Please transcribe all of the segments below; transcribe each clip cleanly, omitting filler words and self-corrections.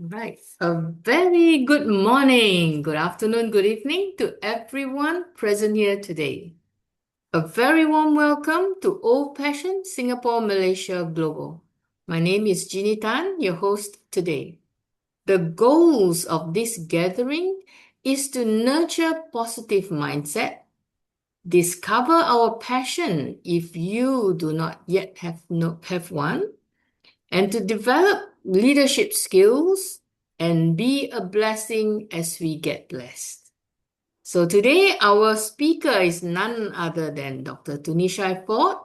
Right. A very good morning, good afternoon, good evening to everyone present here today. A very warm welcome to Old Passion Singapore Malaysia Global. My name is Jeannie Tan, your host today. The goals of this gathering is to nurture positive mindset, discover our passion if you do not yet have one, and to develop leadership skills and be a blessing as we get blessed. So today, our speaker is none other than Dr. Tunishai Ford,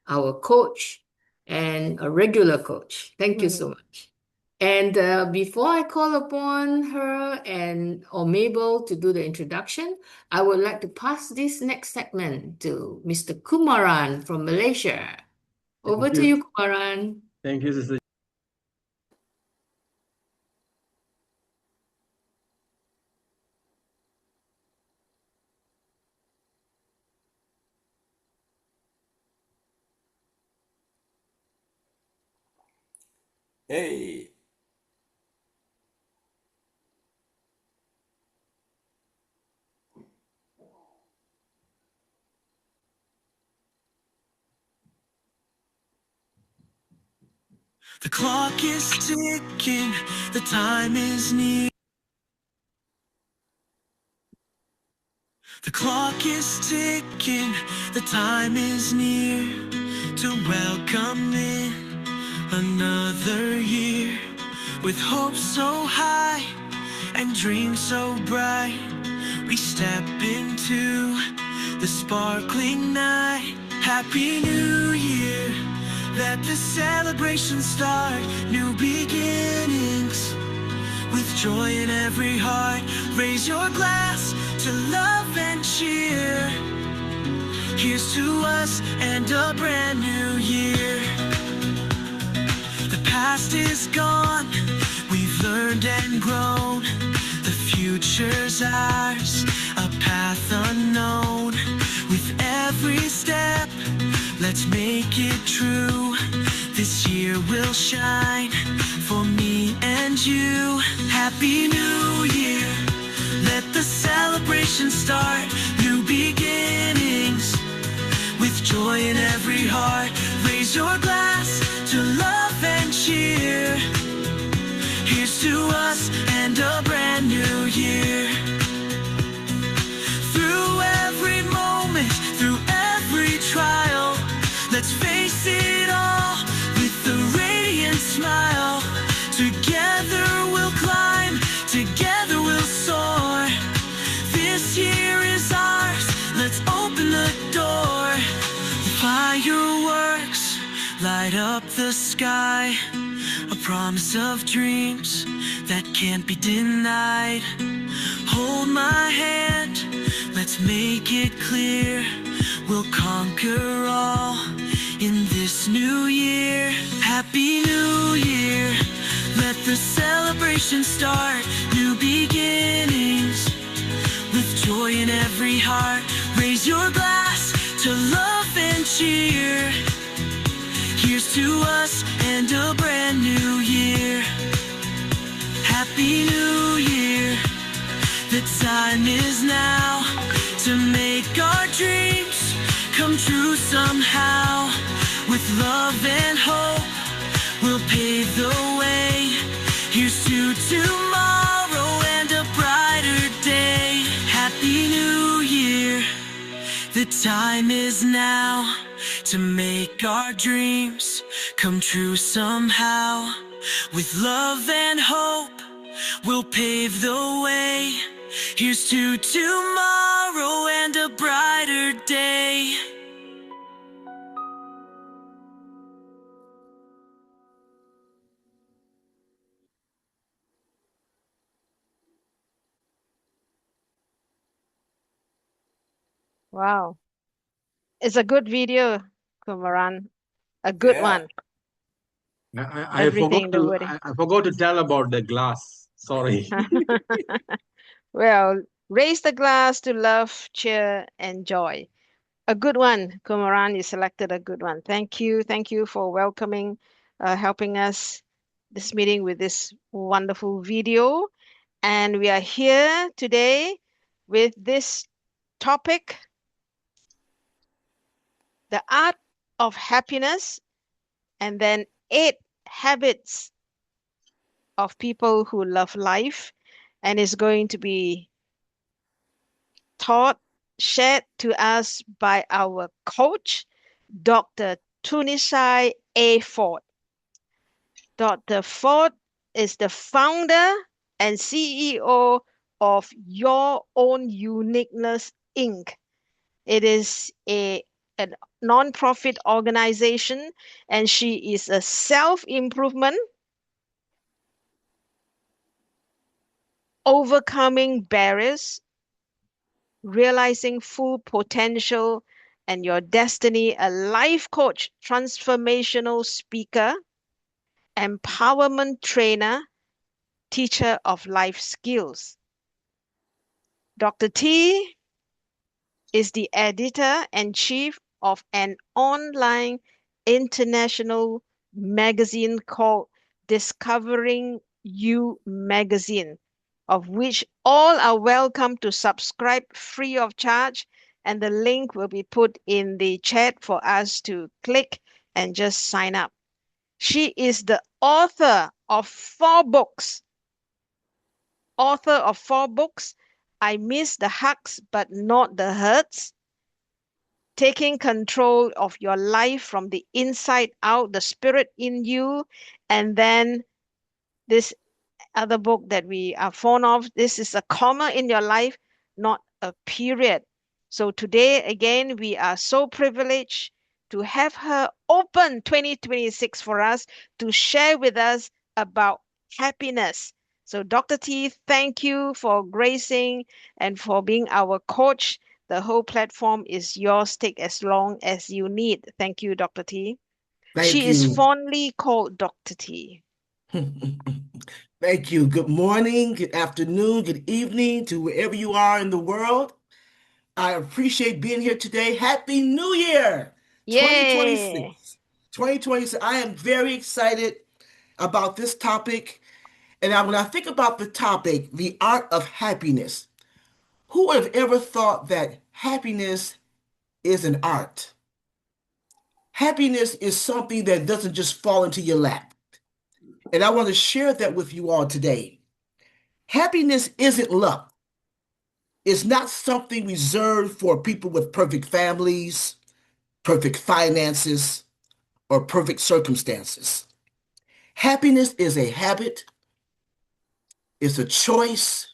our coach and a regular coach. Thank you so much. And before I call upon her and or Mabel to do the introduction, I would like to pass this next segment to Mr. Kumaran from Malaysia. Over Thank to you. you, Kumaran. Thank you, Sister. Hey, the clock is ticking, the time is near. The clock is ticking, the time is near to welcome in another year. With hope so high and dreams so bright, we step into the sparkling night. Happy New Year, let the celebration start. New beginnings, with joy in every heart. Raise your glass to love and cheer. Here's to us and a brand new year. The past is gone, we've learned and grown. The future's ours, a path unknown. With every step, let's make it true. This year will shine for me and you. Happy New Year, let the celebration start. New beginnings, with joy in every heart. Raise your glass to love and cheer. Here's to us and a brand new year. Through every moment, through every trial, let's face it all with a radiant smile. Together we'll climb, together we'll soar. This year is ours, let's open the door. Fireworks light up the sky, a promise of dreams that can't be denied. Hold my hand, let's make it clear. We'll conquer all in this new year. Happy New Year, let the celebration start. New beginnings, with joy in every heart. Raise your glass to love and cheer. Here's to us and a brand new year. Happy New Year, the time is now to make our dreams come true somehow. With love and hope, we'll pave the way. Here's to tomorrow and a brighter day. Happy New Year, the time is now to make our dreams come true somehow. With love and hope, we'll pave the way. Here's to tomorrow and a brighter day. Wow. It's a good video, Kumaran. A good Yeah, one. I forgot Everything, the to wording. I forgot to tell about the glass. Sorry. Well, raise the glass to love, cheer, and joy. A good one, Kumaran. You selected a good one. Thank you. Thank you for welcoming, helping us. this meeting with this wonderful video. And we are here today with this topic, the art of happiness, and then 8 habits of people who love life. And is going to be taught, shared to us by our coach, Dr. Tunishai A. Ford. Dr. Ford is the founder and CEO of Your Own Uniqueness Inc. It is a non-profit organization, and she is a self-improvement, overcoming barriers, realizing full potential and your destiny, a life coach, transformational speaker, empowerment trainer, teacher of life skills. Dr. T is the editor and chief of an online international magazine called Discovering You Magazine, of which all are welcome to subscribe free of charge. And the link will be put in the chat for us to click and just sign up. She is the author of 4 books. I miss the hugs, but not the hurts. Taking control of your life from the inside out, the spirit in you. And then this other book that we are fond of, this is a comma in your life, not a period. So today, again, we are so privileged to have her open 2026 for us to share with us about happiness. So, Dr. T, thank you for gracing and for being our coach. The whole platform is yours. Take as long as you need. Thank you, Dr. T. Thank She is you. fondly called Dr. T. Thank you. Good morning, good afternoon, good evening to wherever you are in the world. I appreciate being here today. Happy New Year, Yay! 2026. 2026. I am very excited about this topic. And when I think about the topic, the art of happiness, who would have ever thought that happiness is an art? Happiness is something that doesn't just fall into your lap. And I want to share that with you all today. Happiness isn't luck. It's not something reserved for people with perfect families, perfect finances, or perfect circumstances. Happiness is a habit, it's a choice,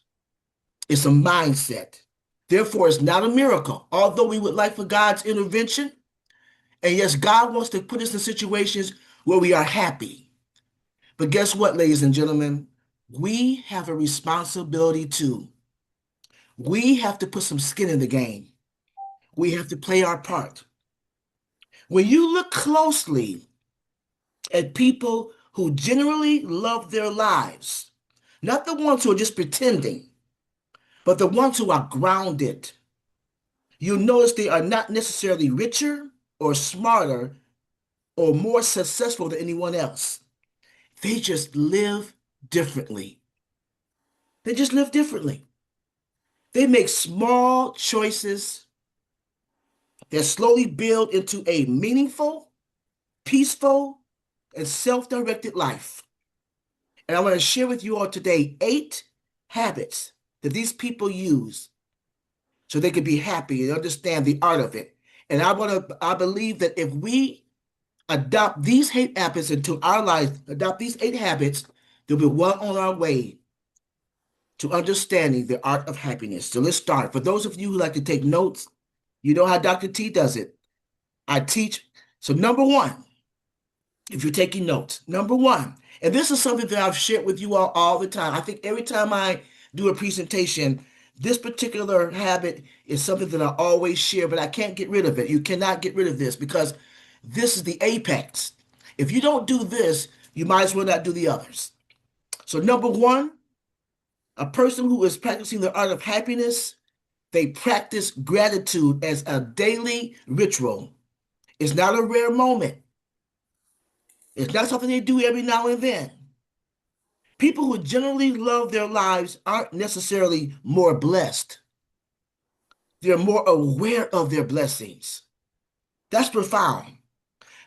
it's a mindset. Therefore, it's not a miracle. Although we would like for God's intervention, and yes, God wants to put us in situations where we are happy. But guess what, ladies and gentlemen? We have a responsibility too. We have to put some skin in the game. We have to play our part. When you look closely at people who generally love their lives, not the ones who are just pretending, but the ones who are grounded, you'll notice they are not necessarily richer or smarter or more successful than anyone else. They just live differently. They just live differently. They make small choices that slowly build into a meaningful, peaceful, and self-directed life. And I want to share with you all today 8 habits that these people use so they can be happy and understand the art of it. And I believe that if we adopt these 8 habits into our life, adopt these 8 habits, they'll be well on our way to understanding the art of happiness. So let's start. For those of you who like to take notes, you know how Dr. T does it. I teach. So number one, if you're taking notes, number one, and this is something that I've shared with you all the time. I think every time I do a presentation, this particular habit is something that I always share, but I can't get rid of it. You cannot get rid of this because this is the apex. If you don't do this, you might as well not do the others. So number one, a person who is practicing the art of happiness, they practice gratitude as a daily ritual. It's not a rare moment. It's not something they do every now and then. People who generally love their lives aren't necessarily more blessed. They're more aware of their blessings. That's profound.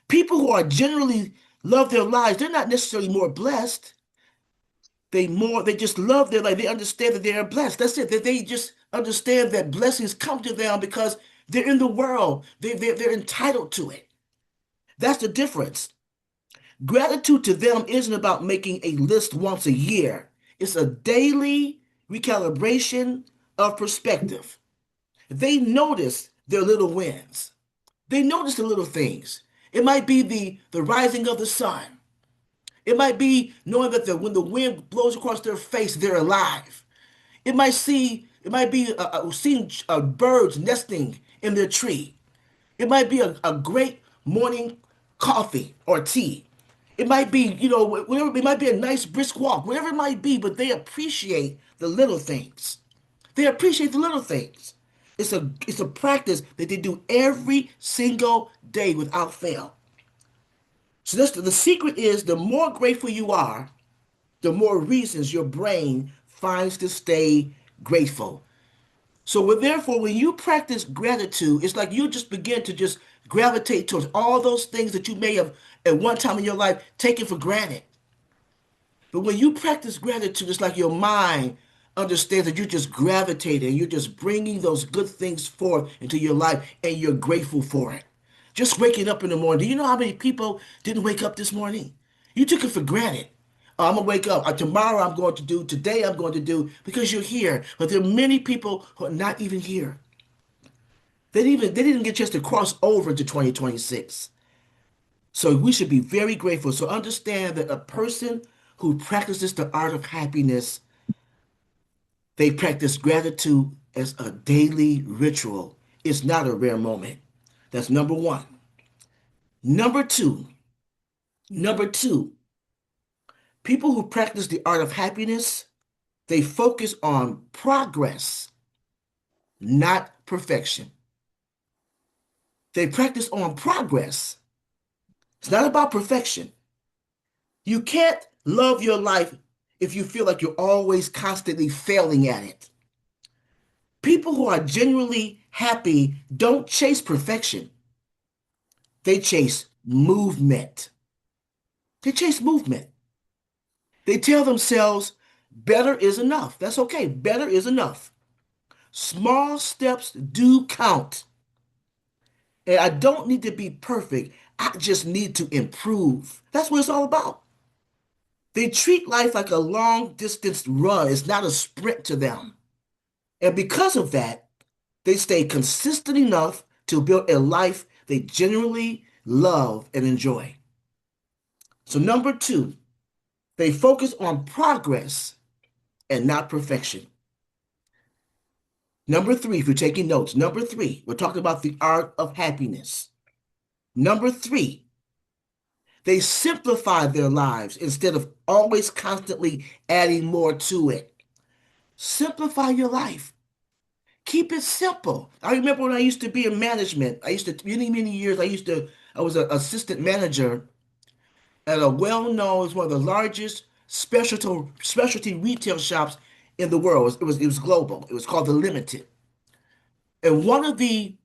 People who are generally love their lives, they're not necessarily more blessed. They just love their life. They understand that they are blessed. That's it. That they just understand that blessings come to them because they're in the world. They're entitled to it. That's the difference. Gratitude to them isn't about making a list once a year. It's a daily recalibration of perspective. They notice their little wins. They notice the little things. It might be the rising of the sun. It might be knowing that when the wind blows across their face, they're alive. It might be seeing birds nesting in their tree. It might be a great morning coffee or tea. It might be, whatever, it might be a nice brisk walk, whatever it might be, but they appreciate the little things. They appreciate the little things. It's a practice that they do every single day without fail. So the secret is the more grateful you are, the more reasons your brain finds to stay grateful. Therefore, when you practice gratitude, it's like you just begin to just gravitate towards all those things that you may have at one time in your life taken for granted. But when you practice gratitude, it's like your mind understands that you're just gravitating, you're just bringing those good things forth into your life, and you're grateful for it. Just waking up in the morning. Do you know how many people didn't wake up this morning? You took it for granted. I'm gonna wake up. Tomorrow I'm going to do. Today I'm going to do because you're here. But there are many people who are not even here. They didn't get a chance to cross over into 2026. So we should be very grateful. So understand that a person who practices the art of happiness, they practice gratitude as a daily ritual. It's not a rare moment. That's number one. Number two, number two, people who practice the art of happiness, they focus on progress, not perfection. They practice on progress. It's not about perfection. You can't love your life if you feel like you're always constantly failing at it. People who are genuinely happy don't chase perfection. They chase movement. They chase movement. They tell themselves better is enough. That's okay. Better is enough. Small steps do count. And I don't need to be perfect. I just need to improve. That's what it's all about. They treat life like a long distance run. It's not a sprint to them. And because of that, they stay consistent enough to build a life they genuinely love and enjoy. So, number two, they focus on progress and not perfection. Number three, if you're taking notes, number three, we're talking about the art of happiness. Number three, they simplify their lives instead of always constantly adding more to it. Simplify your life. Keep it simple. I remember when I used to be in management. Many years, I was an assistant manager at a well-known, it's one of the largest specialty retail shops in the world. It was global. It was called The Limited. And one of the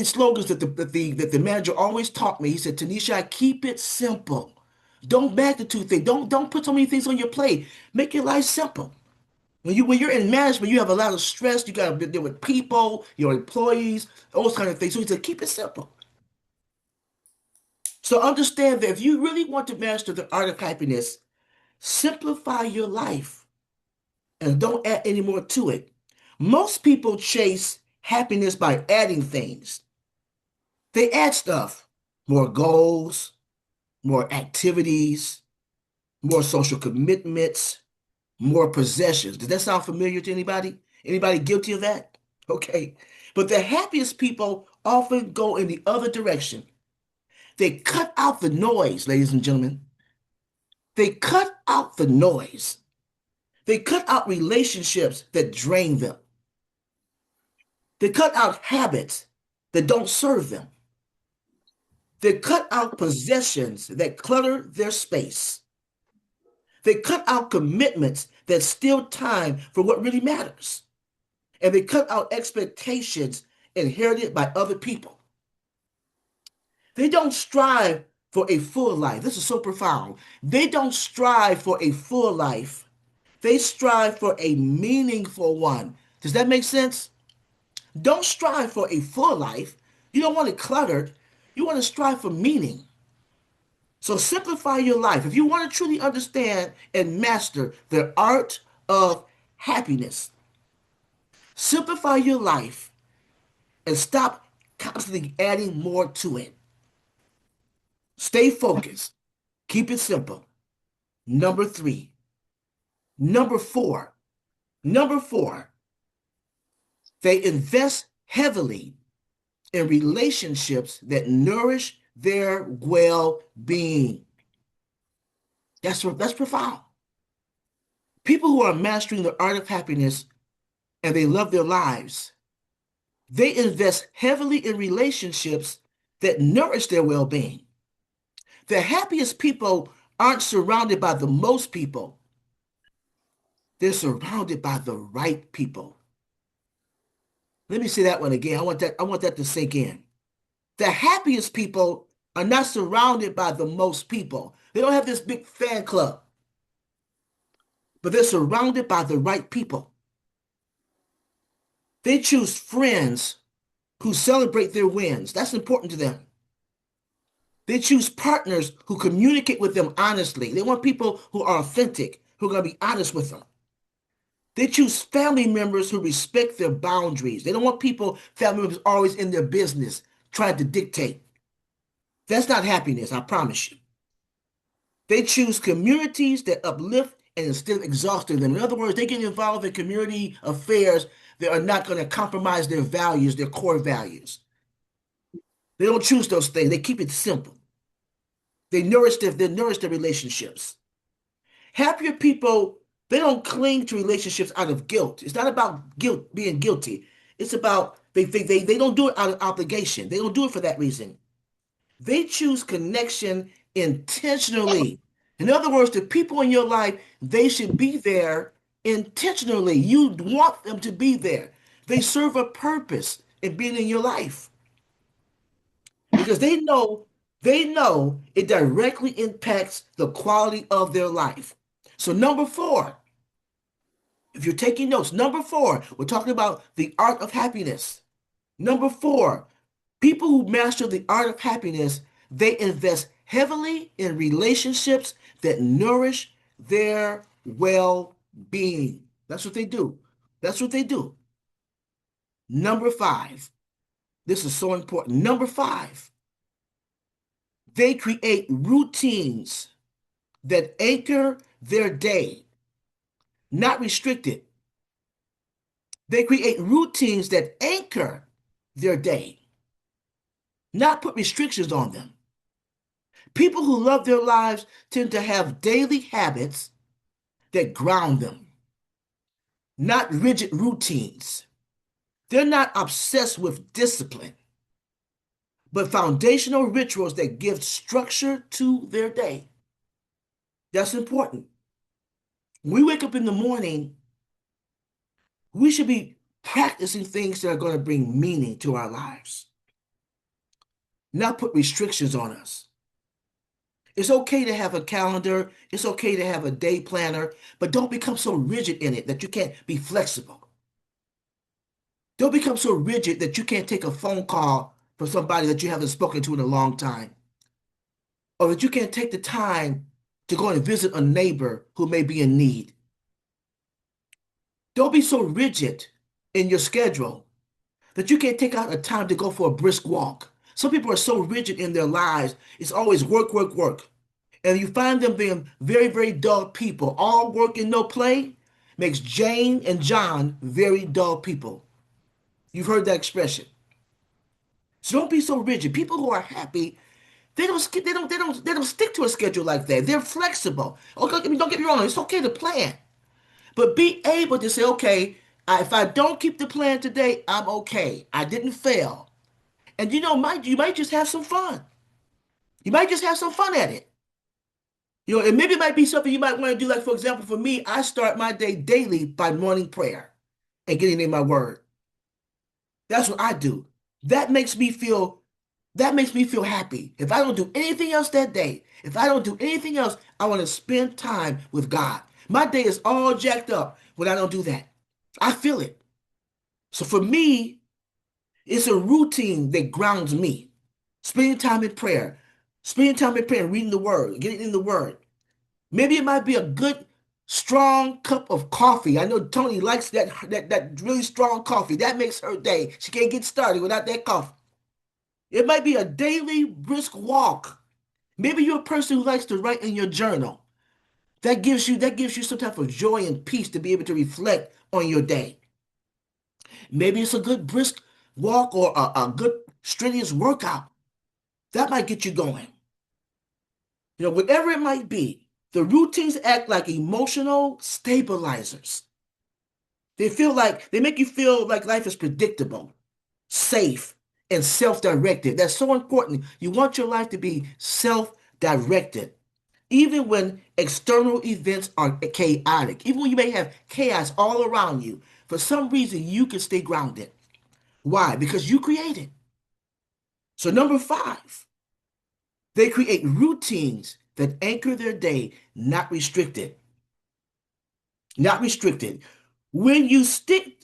slogans that the manager always taught me, he said, Tunishai, keep it simple. Don't magnitude things. Don't put so many things on your plate. Make your life simple. When you're in management, you have a lot of stress. You got to deal with people, your employees, those kind of things. So he said, keep it simple. So understand that if you really want to master the art of happiness, simplify your life and don't add any more to it. Most people chase happiness by adding things. They add stuff, more goals, more activities, more social commitments, more possessions. Does that sound familiar to anybody? Anybody guilty of that? Okay. But the happiest people often go in the other direction. They cut out the noise, ladies and gentlemen. They cut out the noise. They cut out relationships that drain them. They cut out habits that don't serve them. They cut out possessions that clutter their space. They cut out commitments that steal time for what really matters. And they cut out expectations inherited by other people. They don't strive for a full life. This is so profound. They don't strive for a full life. They strive for a meaningful one. Does that make sense? Don't strive for a full life. You don't want it cluttered. You want to strive for meaning. So simplify your life. If you want to truly understand and master the art of happiness, simplify your life and stop constantly adding more to it. Stay focused. Keep it simple. Number three. Number four. Number four. They invest heavily in relationships that nourish their well-being. That's profound. People who are mastering the art of happiness and they love their lives, they invest heavily in relationships that nourish their well-being. The happiest people aren't surrounded by the most people. They're surrounded by the right people. Let me say that one again. I want that to sink in. The happiest people are not surrounded by the most people. They don't have this big fan club, but they're surrounded by the right people. They choose friends who celebrate their wins. That's important to them. They choose partners who communicate with them honestly. They want people who are authentic, who are going to be honest with them. They choose family members who respect their boundaries. They don't want family members always in their business, trying to dictate. That's not happiness, I promise you. They choose communities that uplift and instead of exhausting them. In other words, they get involved in community affairs that are not going to compromise their values, their core values. They don't choose those things. They keep it simple. They nourish their relationships. Happier people, they don't cling to relationships out of guilt. It's not about guilt, being guilty. It's about they don't do it out of obligation. They don't do it for that reason. They choose connection intentionally. In other words, the people in your life, they should be there intentionally. You want them to be there. They serve a purpose in being in your life because they know it directly impacts the quality of their life. So number four, if you're taking notes, number four, we're talking about the art of happiness. Number four, people who master the art of happiness, they invest heavily in relationships that nourish their well-being. That's what they do. That's what they do. Number five, this is so important. Number five, they create routines that anchor their day, not restricted. They create routines that anchor their day, not put restrictions on them. People who love their lives tend to have daily habits that ground them, not rigid routines. They're not obsessed with discipline, but foundational rituals that give structure to their day. That's important. When we wake up in the morning, we should be practicing things that are going to bring meaning to our lives, not put restrictions on us. It's okay to have a calendar. It's okay to have a day planner, but don't become so rigid in it that you can't be flexible. Don't become so rigid that you can't take a phone call from somebody that you haven't spoken to in a long time, or that you can't take the time to go and visit a neighbor who may be in need. Don't be so rigid in your schedule that you can't take out a time to go for a brisk walk. Some people are so rigid in their lives. It's always work, work, work. And you find them being very, very dull people. All work and no play makes Jane and John very dull people. You've heard that expression. So don't be so rigid. People who are happy, they don't stick to a schedule like that. They're flexible. Okay, I mean, don't get me wrong, it's okay to plan. But be able to say, okay, if I don't keep the plan today, I'm okay. I didn't fail. And you might just have some fun. You might just have some fun at it. And maybe it might be something you might want to do. Like, for example, for me, I start my day daily by morning prayer and getting in my word. That's what I do. That makes me feel that makes me feel happy. If I don't do anything else that day, if I don't do anything else, I want to spend time with God. My day is all jacked up when I don't do that. I feel it. So for me, it's a routine that grounds me. Spending time in prayer, spending time in prayer, reading the word, getting in the word. Maybe it might be a good, strong cup of coffee. I know Tony likes that really strong coffee. That makes her day. She can't get started without that coffee. It might be a daily brisk walk. Maybe you're a person who likes to write in your journal. That gives you some type of joy and peace to be able to reflect on your day. Maybe it's a good brisk walk or a good strenuous workout. That might get you going. Whatever it might be, the routines act like emotional stabilizers. They make you feel like life is predictable, safe, and self-directed. That's so important. You want your life to be self-directed. Even when external events are chaotic, even when you may have chaos all around you, for some reason you can stay grounded. Why? Because you created. So number five, they create routines that anchor their day, not restricted. Not restricted. When you stick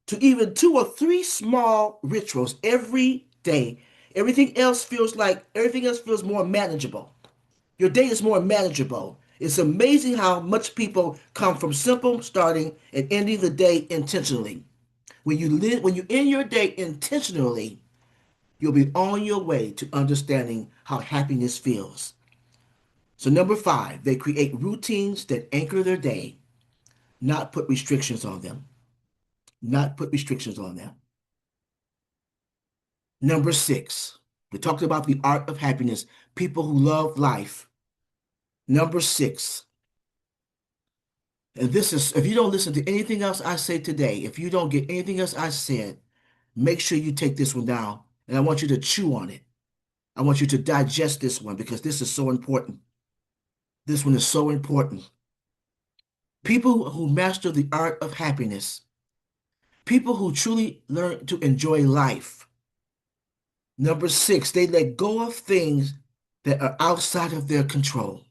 to even two or three small rituals every day, everything else feels more manageable. Your day is more manageable. It's amazing how much people come from simple starting and ending the day intentionally. When you end your day intentionally, you'll be on your way to understanding how happiness feels. So number five, they create routines that anchor their day, not put restrictions on them. Not put restrictions on them. Number six, we talked about the art of happiness, people who love life. Number six, and this is, if you don't listen to anything else I say today, if you don't get anything else I said, make sure you take this one down and I want you to chew on it. I want you to digest this one because this is so important. This one is so important. People who master the art of happiness, people who truly learn to enjoy life. Number six, they let go of things that are outside of their control.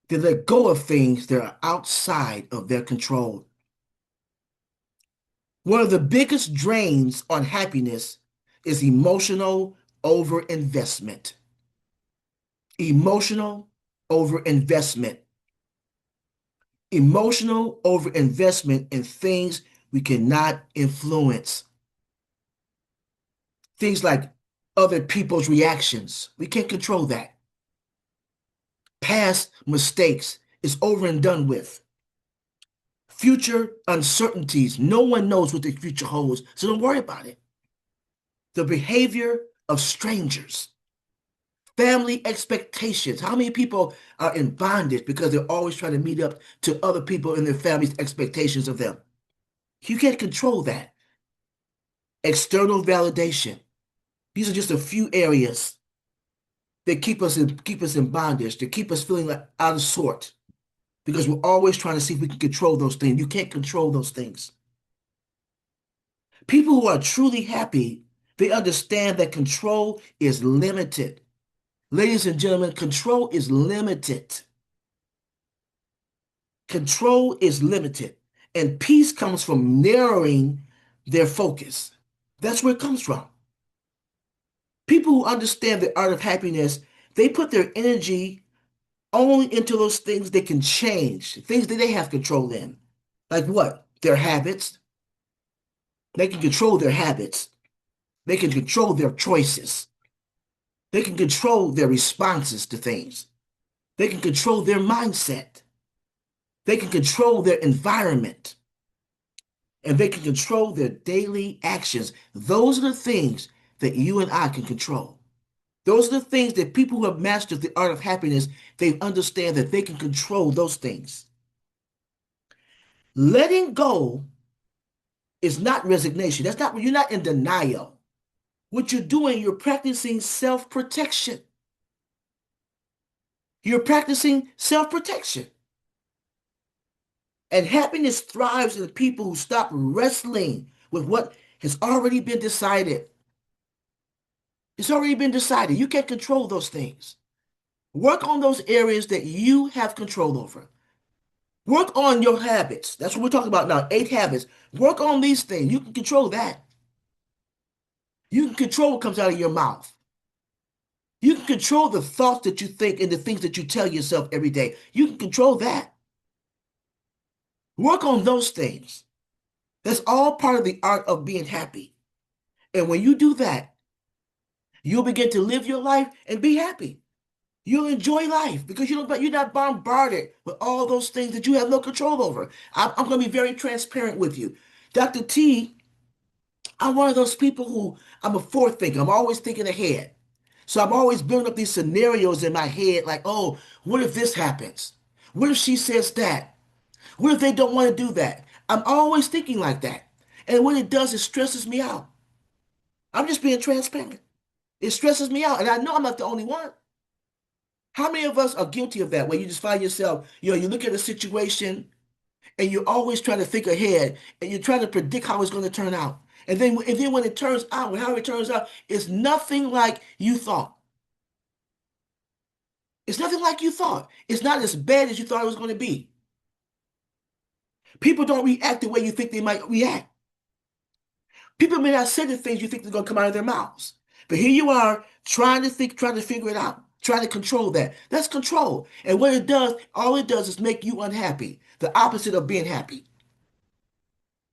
They let go of things that are outside of their control. One of the biggest drains on happiness is emotional overinvestment. Emotional overinvestment. Emotional overinvestment in things we cannot influence. Things like other people's reactions. We can't control that. Past mistakes is over and done with. Future uncertainties. No one knows what the future holds, so don't worry about it. The behavior of strangers. Family expectations. How many people are in bondage because they're always trying to meet up to other people and their family's expectations of them? You can't control that. External validation. These are just a few areas that keep us in bondage, that keep us feeling like out of sort because we're always trying to see if we can control those things. You can't control those things. People who are truly happy, they understand that control is limited. Ladies and gentlemen, control is limited. Control is limited. And peace comes from narrowing their focus. That's where it comes from. People who understand the art of happiness, they put their energy only into those things they can change, things that they have control in. Like what? Their habits. They can control their habits. They can control their choices. They can control their responses to things. They can control their mindset. They can control their environment. And they can control their daily actions. Those are the things that you and I can control. Those are the things that people who have mastered the art of happiness, they understand that they can control those things. Letting go is not resignation. You're not in denial. What you're doing, you're practicing self-protection. You're practicing self-protection. And happiness thrives in people who stop wrestling with what has already been decided. It's already been decided. You can't control those things. Work on those areas that you have control over. Work on your habits. That's what we're talking about now. 8 habits. Work on these things. You can control that. You can control what comes out of your mouth. You can control the thoughts that you think and the things that you tell yourself every day. You can control that. Work on those things. That's all part of the art of being happy. And when you do that, you'll begin to live your life and be happy. You'll enjoy life because you're not bombarded with all those things that you have no control over. I'm going to be very transparent with you. Dr. T, I'm one of those people who I'm a forward thinker. I'm always thinking ahead. So I'm always building up these scenarios in my head like, oh, what if this happens? What if she says that? What if they don't want to do that? I'm always thinking like that. And what it does, it stresses me out. I'm just being transparent. It stresses me out. And I know I'm not the only one. How many of us are guilty of that, where you just find yourself, you look at a situation and you're always trying to think ahead and you're trying to predict how it's going to turn out. And then when it turns out, how it turns out, it's nothing like you thought. It's nothing like you thought. It's not as bad as you thought it was going to be. People don't react the way you think they might react. People may not say the things you think they're going to come out of their mouths. But here you are trying to think, trying to figure it out, trying to control that. That's control. And what it does, all it does is make you unhappy. The opposite of being happy.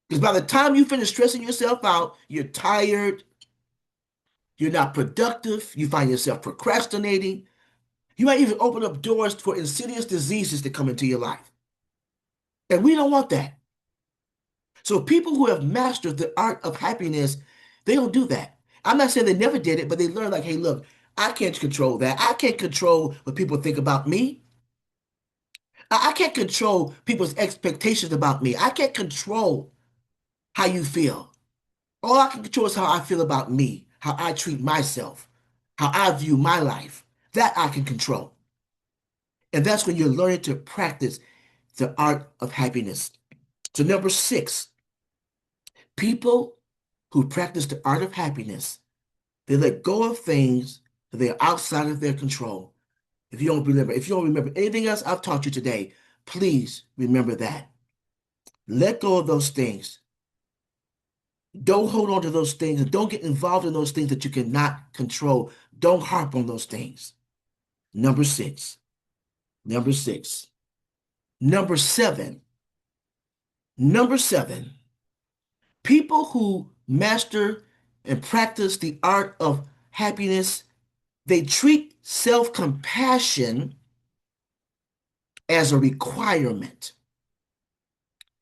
Because by the time you finish stressing yourself out, you're tired, you're not productive, you find yourself procrastinating. You might even open up doors for insidious diseases to come into your life. And we don't want that. So people who have mastered the art of happiness, they don't do that. I'm not saying they never did it, but they learn like, hey, look, I can't control that. I can't control what people think about me. I can't control people's expectations about me. I can't control how you feel. All I can control is how I feel about me, how I treat myself, how I view my life. That I can control. And that's when you're learning to practice the art of happiness. So number 6, people who practice the art of happiness, they let go of things that they are outside of their control. If you don't remember anything else I've taught you today, please remember that. Let go of those things. Don't hold on to those things and don't get involved in those things that you cannot control. Don't harp on those things. Number 6. Number 6. Number 7. Number 7. People who master and practice the art of happiness, they treat self-compassion as a requirement.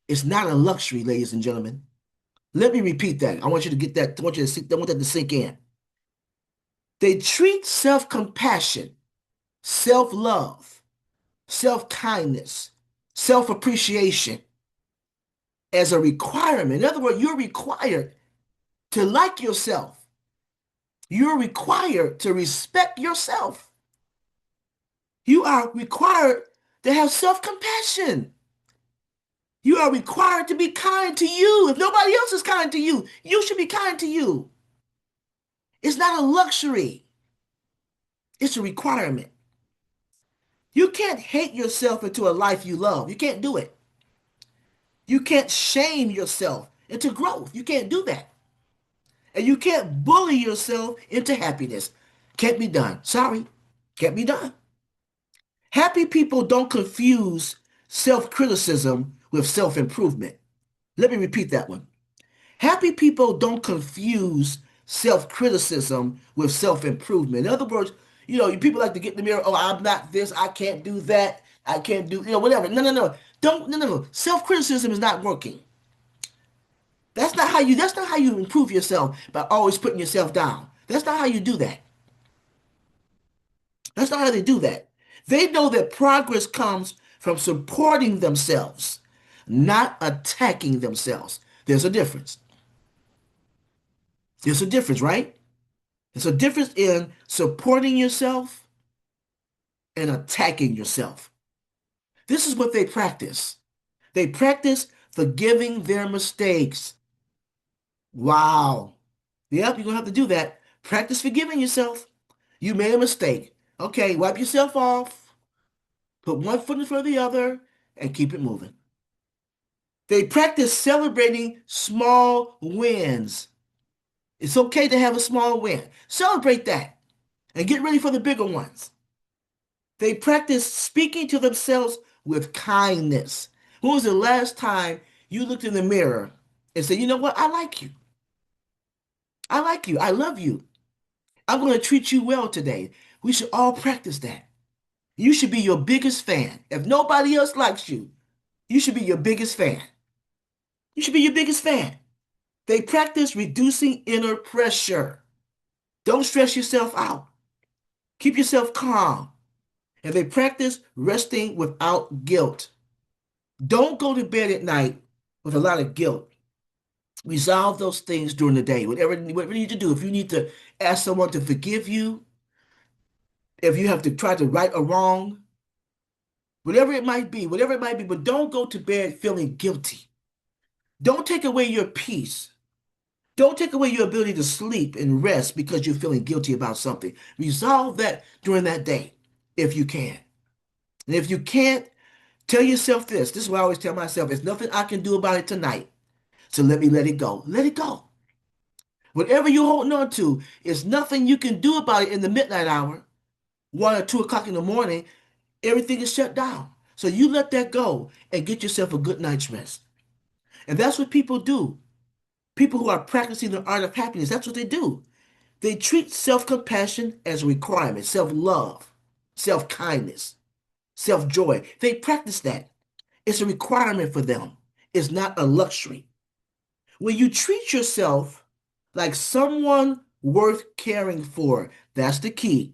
It's not a luxury, ladies and gentlemen. Let me repeat that. I want you to get that. I want that to sink in. They treat self-compassion, self-love, self-kindness, self-appreciation as a requirement. In other words, you're required to like yourself. You're required to respect yourself. You are required to have self-compassion. You are required to be kind to you. If nobody else is kind to you, you should be kind to you. It's not a luxury. It's a requirement. You can't hate yourself into a life you love. You can't do it. You can't shame yourself into growth. You can't do that. And you can't bully yourself into happiness. Can't be done. Sorry. Can't be done. Happy people don't confuse self-criticism with self-improvement. Let me repeat that one. Happy people don't confuse self-criticism with self-improvement. In other words, people like to get in the mirror, oh, I'm not this, I can't do that, I can't do, whatever. No, no, no. Don't, no, no, no. Self-criticism is not working. That's not how you improve yourself by always putting yourself down. That's not how you do that. That's not how they do that. They know that progress comes from supporting themselves, not attacking themselves. There's a difference. There's a difference, right? There's a difference in supporting yourself and attacking yourself. This is what they practice. They practice forgiving their mistakes. Wow. Yep, you're going to have to do that. Practice forgiving yourself. You made a mistake. Okay, wipe yourself off, put one foot in front of the other, and keep it moving. They practice celebrating small wins. It's okay to have a small win. Celebrate that and get ready for the bigger ones. They practice speaking to themselves with kindness. When was the last time you looked in the mirror and said, you know what? I like you. I like you. I love you. I'm going to treat you well today. We should all practice that. You should be your biggest fan. If nobody else likes you, you should be your biggest fan. You should be your biggest fan. They practice reducing inner pressure. Don't stress yourself out. Keep yourself calm. And they practice resting without guilt. Don't go to bed at night with a lot of guilt. Resolve those things during the day. Whatever you need to do. If you need to ask someone to forgive you, if you have to try to right a wrong, whatever it might be, but don't go to bed feeling guilty. Don't take away your peace. Don't take away your ability to sleep and rest because you're feeling guilty about something. Resolve that during that day if you can. And if you can't, tell yourself this. This is what I always tell myself. There's nothing I can do about it tonight. So let me let it go. Let it go. Whatever you're holding on to, is nothing you can do about it in the midnight hour, 1 or 2 o'clock in the morning. Everything is shut down. So you let that go and get yourself a good night's rest. And that's what people do. People who are practicing the art of happiness, that's what they do. They treat self-compassion as a requirement, self-love, self-kindness, self-joy. They practice that. It's a requirement for them. It's not a luxury. When you treat yourself like someone worth caring for, that's the key.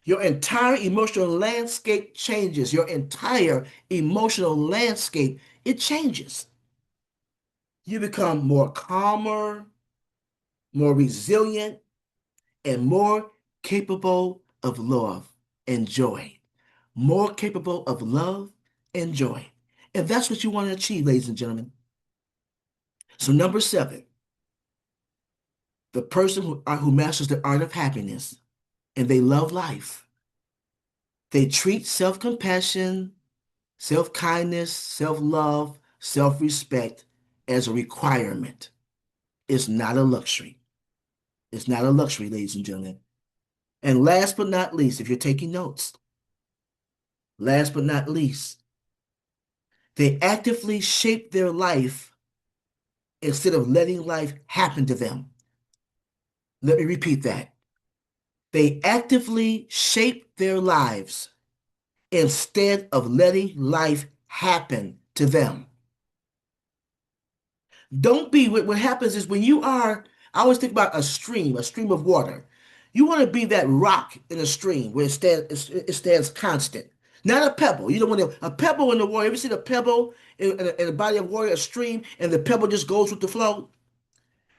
Your entire emotional landscape changes. Your entire emotional landscape, it changes. You become more calmer, more resilient, and more capable of love and joy. More capable of love and joy. And that's what you want to achieve, ladies and gentlemen. So number 7, the person who masters the art of happiness and they love life. They treat self-compassion, self-kindness, self-love, self-respect as a requirement. It's not a luxury. It's not a luxury, ladies and gentlemen. And last but not least, if you're taking notes, last but not least, they actively shape their life instead of letting life happen to them. Let me repeat that. They actively shape their lives instead of letting life happen to them. Don't be, what happens is when you are, I always think about a stream of water. You want to be that rock in a stream where it stands constant, not a pebble. You don't want a pebble in the water. Ever seen a pebble in a body of water, a stream, and the pebble just goes with the flow?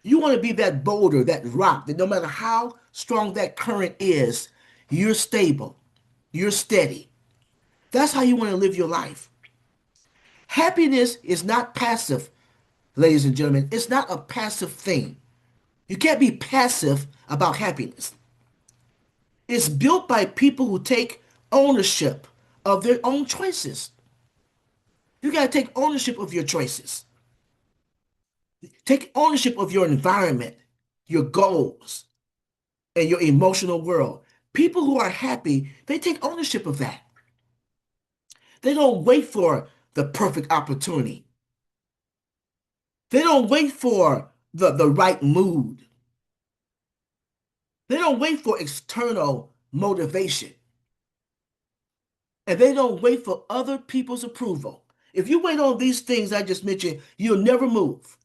You want to be that boulder, that rock, that no matter how strong that current is, you're stable, you're steady. That's how you want to live your life. Happiness is not passive, ladies and gentlemen. It's not a passive thing. You can't be passive about happiness. It's built by people who take ownership of their own choices. You got to take ownership of your choices. Take ownership of your environment, your goals, and your emotional world. People who are happy, they take ownership of that. They don't wait for the perfect opportunity. They don't wait for the right mood. They don't wait for external motivation. And they don't wait for other people's approval. If you wait on these things I just mentioned, you'll never move.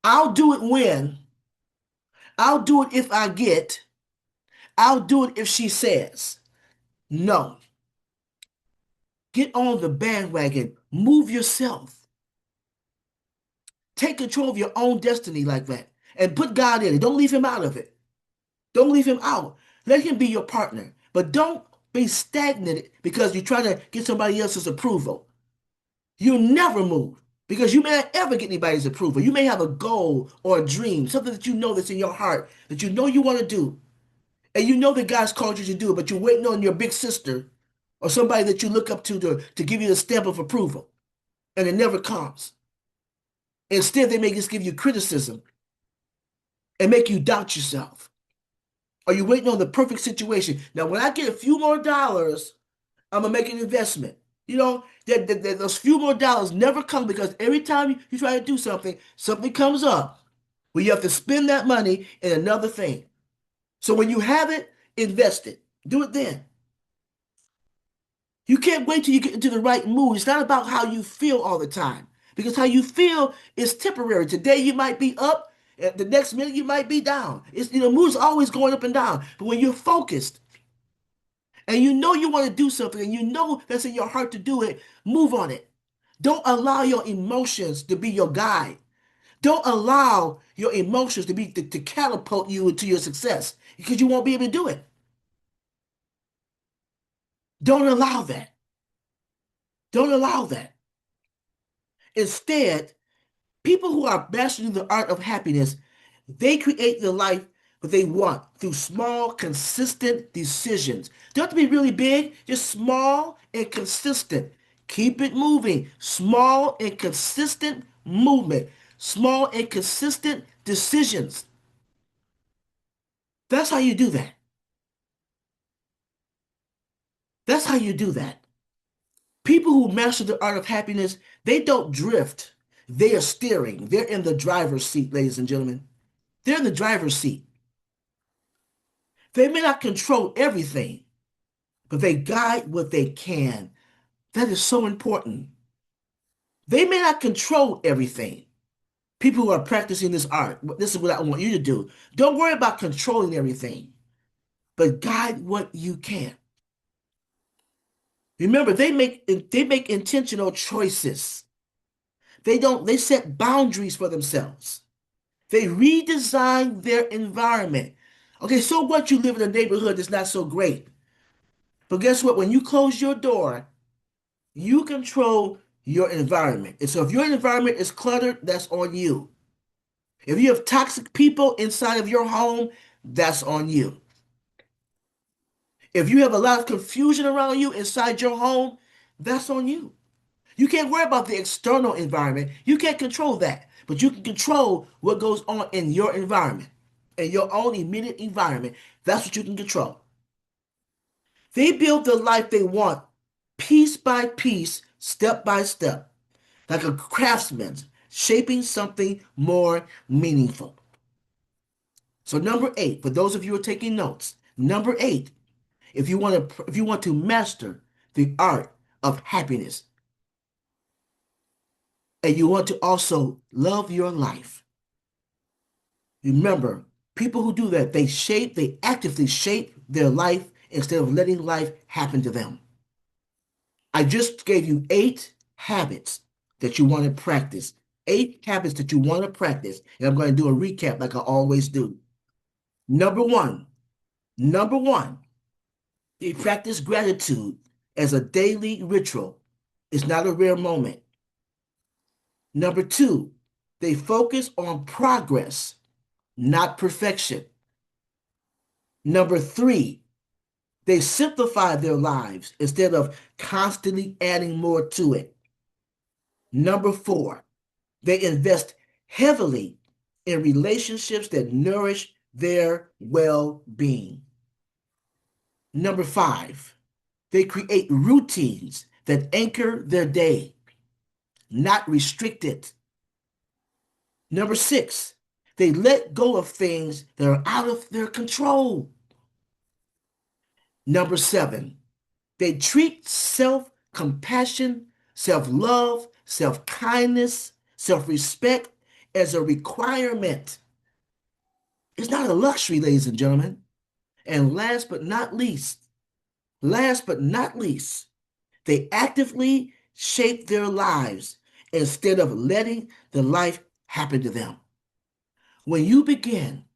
I'll do it when, I'll do it if I get, I'll do it if she says. No. Get on the bandwagon. Move yourself. Take control of your own destiny like that and put God in it. Don't leave him out of it. Don't leave him out. Let him be your partner. But don't be stagnant because you're trying to get somebody else's approval. You'll never move because you may not ever get anybody's approval. You may have a goal or a dream, something that you know that's in your heart that you know you want to do. And you know that God's called you to do it, but you're waiting on your big sister or somebody that you look up to give you the stamp of approval. And it never comes. Instead, they may just give you criticism and make you doubt yourself. Are you waiting on the perfect situation? Now, when I get a few more dollars, I'm gonna make an investment. You know, those few more dollars never come because every time you try to do something, something comes up where you have to spend that money in another thing. So when you have it, invest it. Do it then. You can't wait till you get into the right mood. It's not about how you feel all the time because how you feel is temporary. Today you might be up, and the next minute you might be down. Mood's always going up and down. But when you're focused and you know you want to do something and you know that's in your heart to do it, move on it. Don't allow your emotions to be your guide. Don't allow your emotions to catapult you into your success because you won't be able to do it. Don't allow that. Don't allow that. Instead, people who are mastering the art of happiness, they create the life that they want through small, consistent decisions. Don't have to be really big, just small and consistent. Keep it moving. Small and consistent movement. Small and consistent decisions. That's how you do that. That's how you do that. People who master the art of happiness, they don't drift. They are steering. They're in the driver's seat, ladies and gentlemen. They're in the driver's seat. They may not control everything, but they guide what they can. That is so important. They may not control everything. People who are practicing this art, this is what I want you to do. Don't worry about controlling everything, but guide what you can. Remember, they make intentional choices. They set boundaries for themselves. They redesign their environment. Okay, so what, you live in a neighborhood that's not so great. But guess what? When you close your door, you control your environment. And so if your environment is cluttered, that's on you. If you have toxic people inside of your home, that's on you. If you have a lot of confusion around you inside your home, that's on you. You can't worry about the external environment. You can't control that. But you can control what goes on in your environment, in your own immediate environment. That's what you can control. They build the life they want piece by piece, step by step, like a craftsman shaping something more meaningful. So number 8, for those of you who are taking notes, number 8, if you want to master the art of happiness and you want to also love your life, remember, people who do that, they actively shape their life instead of letting life happen to them. I just gave you 8 habits that you want to practice. 8 habits that you want to practice. And I'm going to do a recap like I always do. Number one, number one, they practice gratitude as a daily ritual. It's not a rare moment. Number 2, they focus on progress, not perfection. Number 3, they simplify their lives instead of constantly adding more to it. Number 4, they invest heavily in relationships that nourish their well-being. Number 5, they create routines that anchor their day, not restrict it. Number 6, they let go of things that are out of their control. Number 7, they treat self-compassion, self-love, self-kindness, self-respect as a requirement. It's not a luxury, ladies and gentlemen. And last but not least, they actively shape their lives instead of letting the life happen to them. When you begin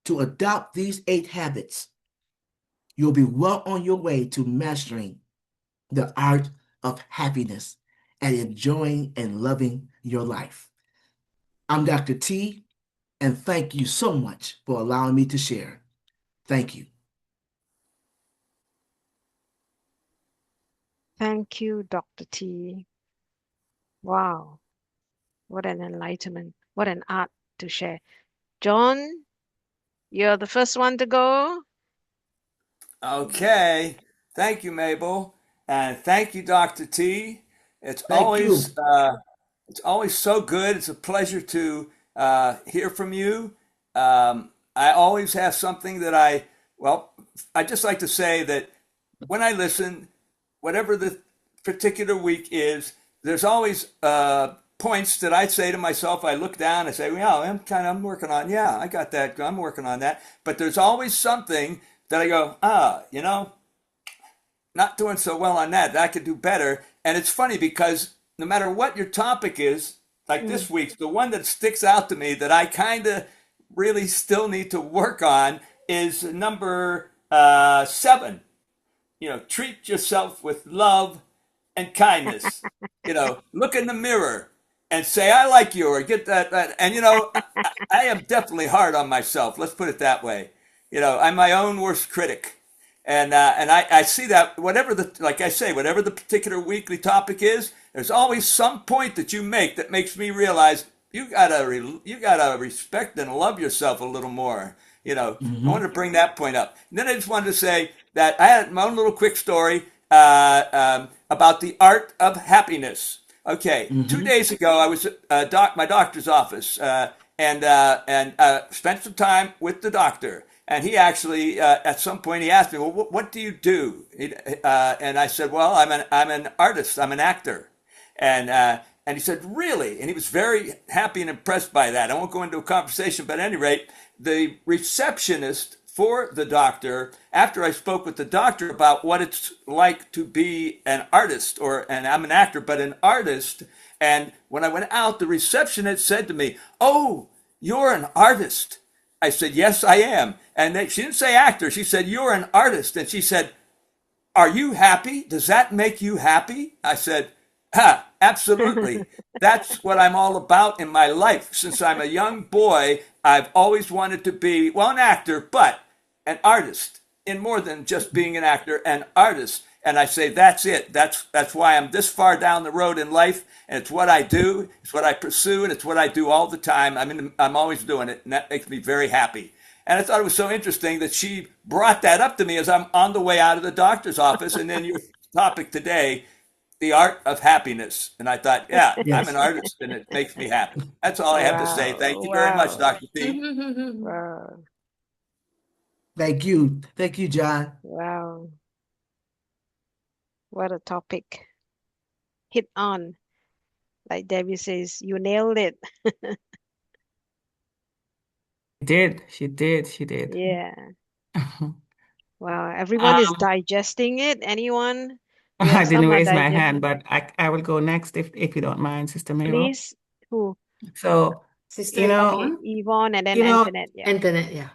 to adopt these 8 habits, you'll be well on your way to mastering the art of happiness and enjoying and loving your life. I'm Dr. T, and thank you so much for allowing me to share. Thank you. Thank you, Dr. T. Wow, what an enlightenment. What an art to share. John, you're the first one to go. Okay. Thank you, Mabel. And thank you, Dr. T. It's Thank always you. uh, it's always so good. It's a pleasure to hear from you. I always have something that well, I just like to say that when I listen, whatever the particular week is, there's always points that I say to myself. I look down and say, "Well, I'm working on. Yeah, I got that. I'm working on that." But there's always something that I go, not doing so well on that. That could do better. And it's funny because no matter what your topic is, like Mm, this week's, the one that sticks out to me that I kind of really still need to work on is number 7. Treat yourself with love and kindness. Look in the mirror and say, I like you, or get that. And, I am definitely hard on myself. Let's put it that way. I'm my own worst critic. And I see that like I say, whatever the particular weekly topic is, there's always some point that you make that makes me realize you gotta respect and love yourself a little more. I wanted Hmm. to bring that point up. And then I just wanted to say that I had my own little quick story about the art of happiness. Okay, two Hmm. days ago I was at my doctor's office and spent some time with the doctor. And he actually, at some point, he asked me, "Well, what do you do?" And I said, "Well, I'm an artist. I'm an actor." And he said, "Really?" And he was very happy and impressed by that. I won't go into a conversation, but at any rate, the receptionist for the doctor, after I spoke with the doctor about what it's like to be an artist, and I'm an actor, but an artist. And when I went out, the receptionist said to me, "Oh, you're an artist." I said, "Yes, I am." And she didn't say actor. She said, "You're an artist." And she said, "Are you happy? Does that make you happy?" I said, absolutely. That's what I'm all about in my life. Since I'm a young boy, I've always wanted to be, well, an actor, but an artist, in more than just being an actor, an artist. And I say, that's it. That's why I'm this far down the road in life. And it's what I do. It's what I pursue. And it's what I do all the time. I'm always doing it. And that makes me very happy. And I thought it was so interesting that she brought that up to me as I'm on the way out of the doctor's office. And then your topic today, the art of happiness. And I thought, yeah, I'm an Yes. artist and it makes me happy. That's all I have to say. wow, Thank you very much, wow, Dr. T. wow, Thank you. Thank you, John. wow. What a topic. Hit on. Like Debbie says, you nailed it. Did. She did. She did. Yeah. Wow. Everyone is Um, digesting it. Anyone? Yeah, I didn't some are raise my hand, digesting. but I will go next if you don't mind, Sister Mabel. Please. Who? So, you Sister know, Okay, Mm. Yvonne and then you know, Antoinette. Yeah. Internet, yeah.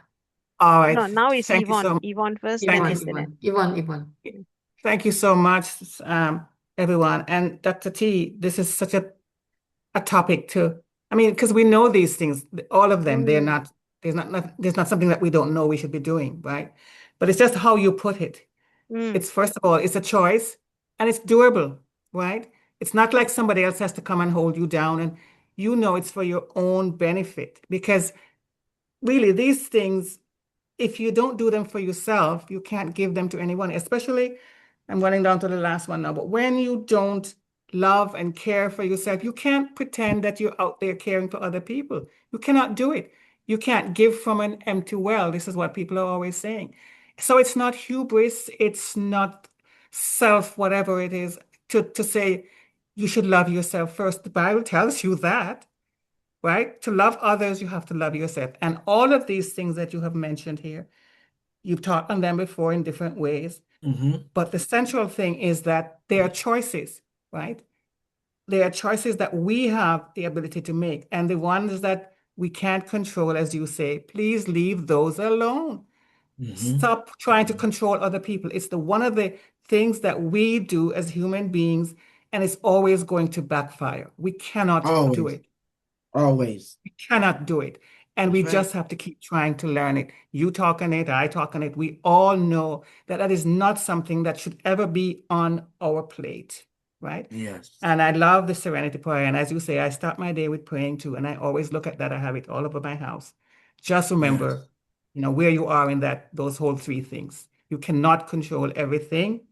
Oh, All right. no, now it's Thank you so Yvonne. much. Yvonne first, then Thank Yvonne. you, Antoinette. Yvonne. Yvonne, Yvonne. Mm, Thank you so much, everyone. And Dr. T, this is such a topic to, I mean, because we know these things, all of them, they're mm, not, there's not something that we don't know we should be doing, right? But it's just how you put it. mm, It's first of all, it's a choice and it's doable, right? It's not like somebody else has to come and hold you down and you know it's for your own benefit because really these things, if you don't do them for yourself, you can't give them to anyone, especially, I'm running down to the last one now, but when you don't love and care for yourself, you can't pretend that you're out there caring for other people. You cannot do it. You can't give from an empty well. This is what people are always saying. So it's not hubris, it's not self, whatever it is, to say you should love yourself first. The Bible tells you that, right? To love others, you have to love yourself. And all of these things that you have mentioned here, you've taught on them before in different ways. Hmm. But the central thing is that they are choices, right? They are choices that we have the ability to make. And the ones that we can't control, as you say, please leave those alone. Hmm. Stop trying to control other people. It's the one of the things that we do as human beings, and it's always going to backfire. We cannot do Always, it. always. We cannot do it. And That's we right. just have to keep trying to learn it. You talk on it, I talk on it. We all know that that is not something that should ever be on our plate, right? Yes. And I love the serenity prayer. And as you say, I start my day with praying too. And I always look at that. I have it all over my house. Just remember, Yes. where you are in those whole three things. You cannot control everything,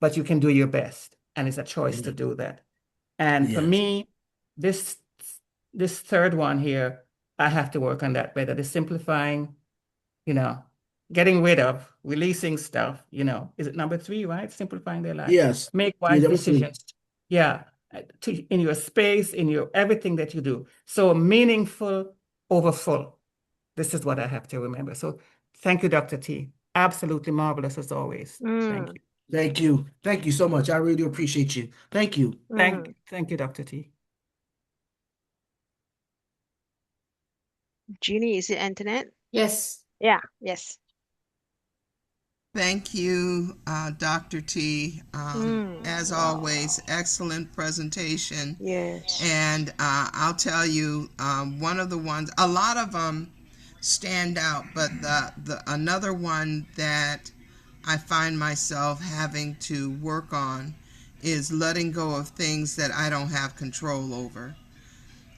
but you can do your best. And it's a choice to Yes. do that. And for Yes. me, this this third one here, I have to work on that better. The simplifying, you know, getting rid of, releasing stuff, is it number three, right? Simplifying their life. Yes. Make Yeah, wise that was three. decisions. Yeah, in your space, in your everything that you do. So meaningful over full. This is what I have to remember. So thank you, Dr. T. Absolutely marvelous as always. Thank Mm, you. Thank you. Thank you so much. I really do appreciate you. Thank you. mm. Thank you, Dr. T. Jeannie, is it Antoinette? Yes. Yeah, yes. Thank you, Dr. T. As always, Wow. excellent presentation. Yes. And I'll tell you, one of the ones, a lot of them stand out, but the another one that I find myself having to work on is letting go of things that I don't have control over.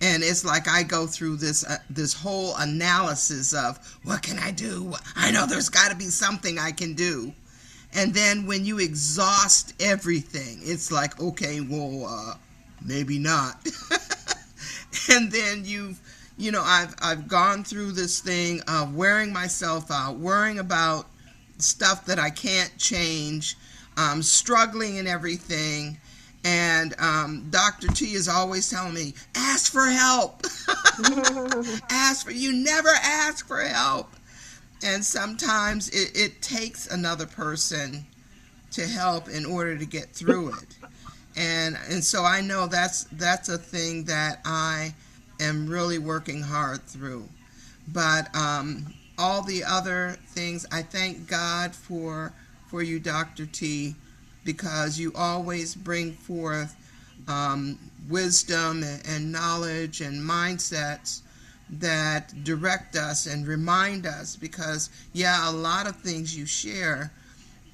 And it's like I go through this whole analysis of what can I do? I know there's got to be something I can do. And then when you exhaust everything, it's like, okay, well, maybe not. And then I've gone through this thing of wearing myself out, worrying about stuff that I can't change, struggling and everything. And Dr. T is always telling me, ask for help. You never ask for help. And sometimes it takes another person to help in order to get through it. And so I know that's a thing that I am really working hard through. But all the other things, I thank God for you, Dr. T, because you always bring forth wisdom and knowledge and mindsets that direct us and remind us. Because yeah, a lot of things you share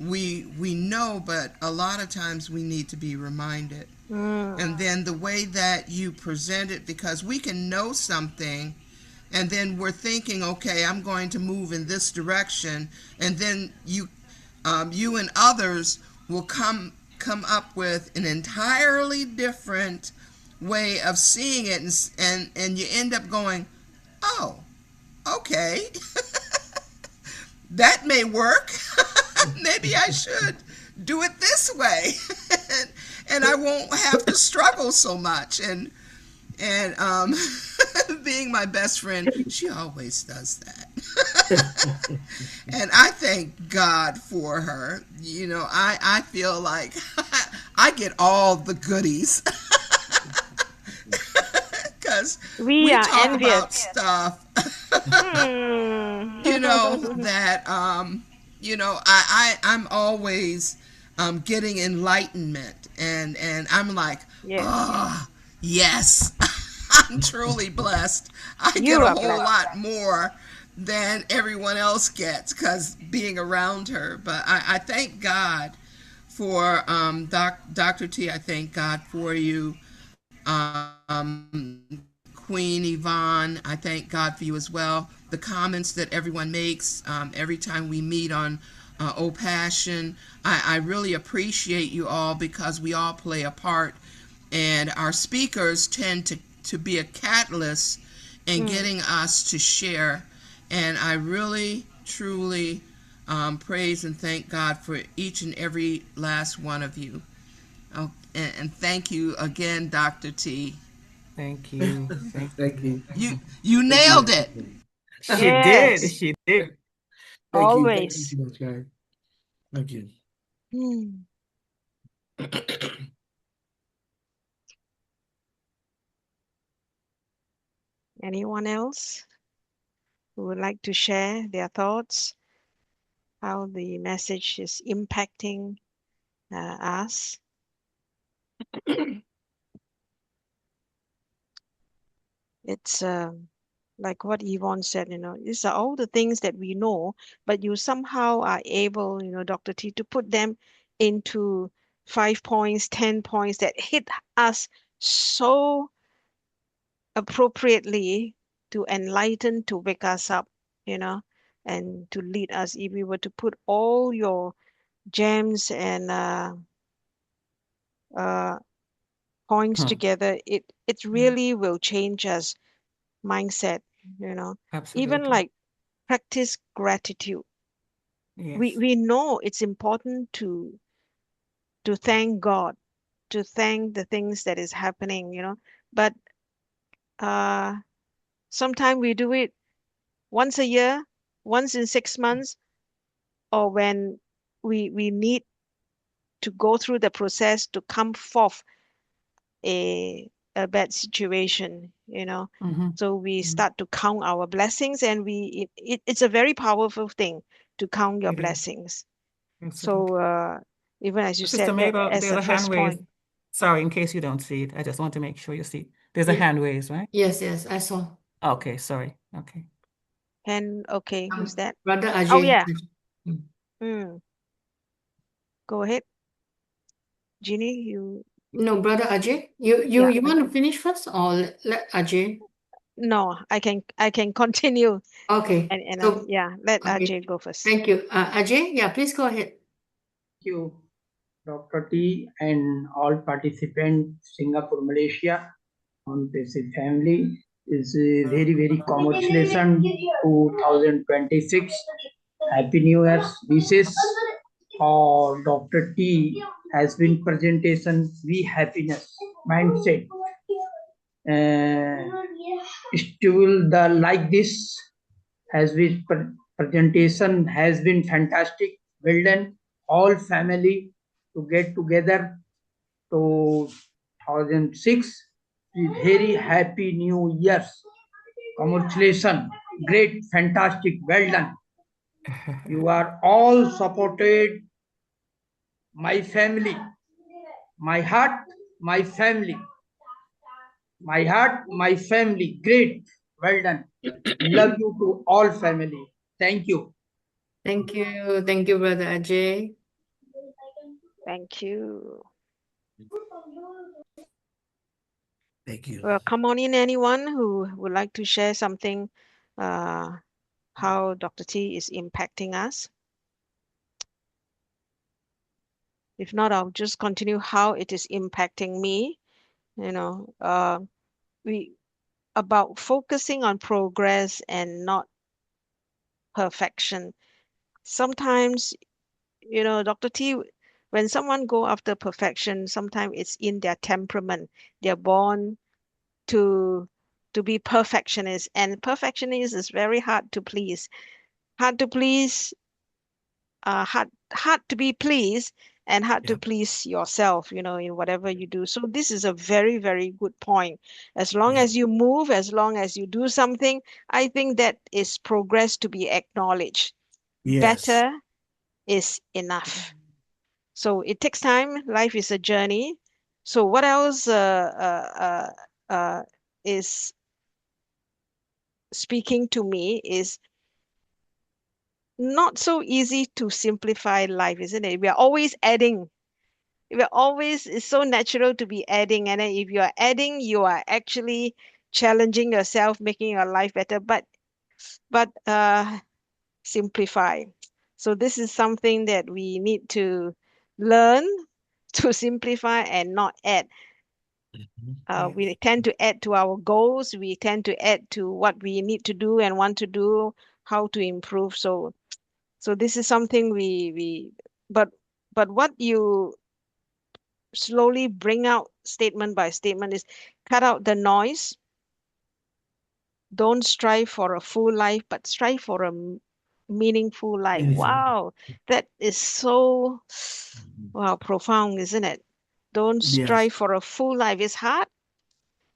we know, but a lot of times we need to be reminded. Mm, And then the way that you present it, because we can know something and then we're thinking, okay, I'm going to move in this direction, and then you and others will come up with an entirely different way of seeing it, and you end up going, oh, okay, that may work. Maybe I should do it this way, and I won't have to struggle so much. And being my best friend, she always does that. And I thank God for her. I feel like I get all the goodies because we we are talk about envious. stuff, Hmm. that I'm always getting enlightenment, and I'm like, Yes, oh yes, I'm truly blessed. I get you a are whole blessed. lot more than everyone else gets because being around her. But I thank God for Dr. T. I thank God for you. Queen Yvonne, I thank God for you as well. The comments that everyone makes every time we meet on Old Passion, I really appreciate you all because we all play a part, and our speakers tend to be a catalyst in Mm, getting us to share. And I really, truly praise and thank God for each and every last one of you. Oh, and thank you again, Dr. T. Thank you. Thank Thank you. you. You Thank you. nailed it. She did. yes, She did. Thank you. Thank you always. so much, guys. Thank you. Hmm. Anyone else who would like to share their thoughts? how the message is impacting us. It's like what Yvonne said, these are all the things that we know, but you somehow are able, Dr. T, to put them into 5 points, 10 points that hit us so appropriately to enlighten, to wake us up, you know, and to lead us. If we were to put all your gems and uh, points Hmm. together, it really will change us mindset, you know. Even Absolutely. like practice gratitude. We Yes. we know it's important to thank God, to thank the things that is happening, but uh sometimes we do it once a year, once in 6 months, or when we need to go through the process to come forth a bad situation, Mm-hmm. so we Mm. start to count our blessings, and it's a very powerful thing to count your It is. blessings. So Absolutely. even as you Sister said that Mabel, as there's the a hand first raised. point. Sorry, in case you don't see it. I just want to make sure you see. There's a Ye- hand raised, right? Yes, I saw. Okay, sorry. Okay. And okay, who's that? Brother Oh Ajay. yeah. Mm. Mm, go ahead, Jeannie. You No, Brother Ajay. Yeah, You want to finish first or let Ajay? no, I can continue, Okay. and So, yeah, let okay. Ajay go first. Thank you. Ajay, yeah, please go ahead. You, Dr. T, and all participants, Singapore, Malaysia, on Pacific family is a very, very congratulations 2026. Happy New Year wishes for Dr. T has been presentation, we happiness, mindset. Still the like this has been presentation has been fantastic. Well done, all family to get together to 2006. Very happy New Year's. Congratulations, great, fantastic, well done. You are all supported. My family, my heart, my family, my heart, my family. Great, well done. Love you to all family. Thank you. Thank you. Thank you, Brother Ajay. Thank you. Thank you. Well, come on in, anyone who would like to share something, uh, how Dr. T is impacting us. If not, I'll just continue how it is impacting me. You know, we about focusing on progress and not perfection. Sometimes, Dr. T, when someone go after perfection, sometimes it's in their temperament. They're born to to be perfectionist, and perfectionist is very hard to please. Hard to please, hard to be pleased, and hard to Yeah. please yourself, in whatever you do. So this is a very, very good point. As long Yeah. as you move, as long as you do something, I think that is progress to be acknowledged. Yes. Better is enough. So it takes time. Life is a journey. So what else is speaking to me is not so easy to simplify life, isn't it? We are always adding. We're always, it's so natural to be adding. And then if you are adding, you are actually challenging yourself, making your life better. But simplify. So this is something that we need to learn to simplify and not add. We Yes. tend to add to our goals. We tend to add to what we need to do and want to do, how to improve. So this is something but but what you slowly bring out statement by statement is cut out the noise. Don't strive for a full life, but strive for a meaningful life. Meaningful. Wow, that is so wow, profound, isn't it? Don't Yes. strive for a full life. It's hard.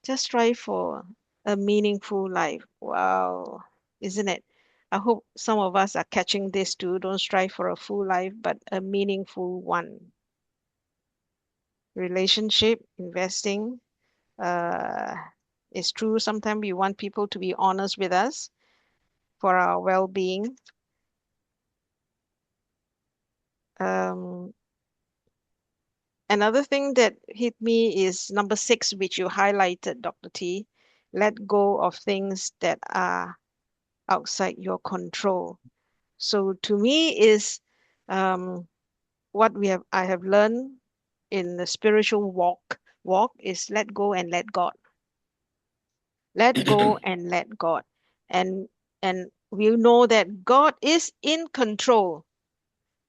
Just strive for a meaningful life. Wow, isn't it? I hope some of us are catching this too. Don't strive for a full life, but a meaningful one. Relationship, investing, uh, is true. Sometimes we want people to be honest with us for our well-being. Um, Another thing that hit me is number 6, which you highlighted, Dr. T. Let go of things that are outside your control. So to me is um, what I have learned in the spiritual walk is let go and let God. Let go and let God. And and we know that God is in control.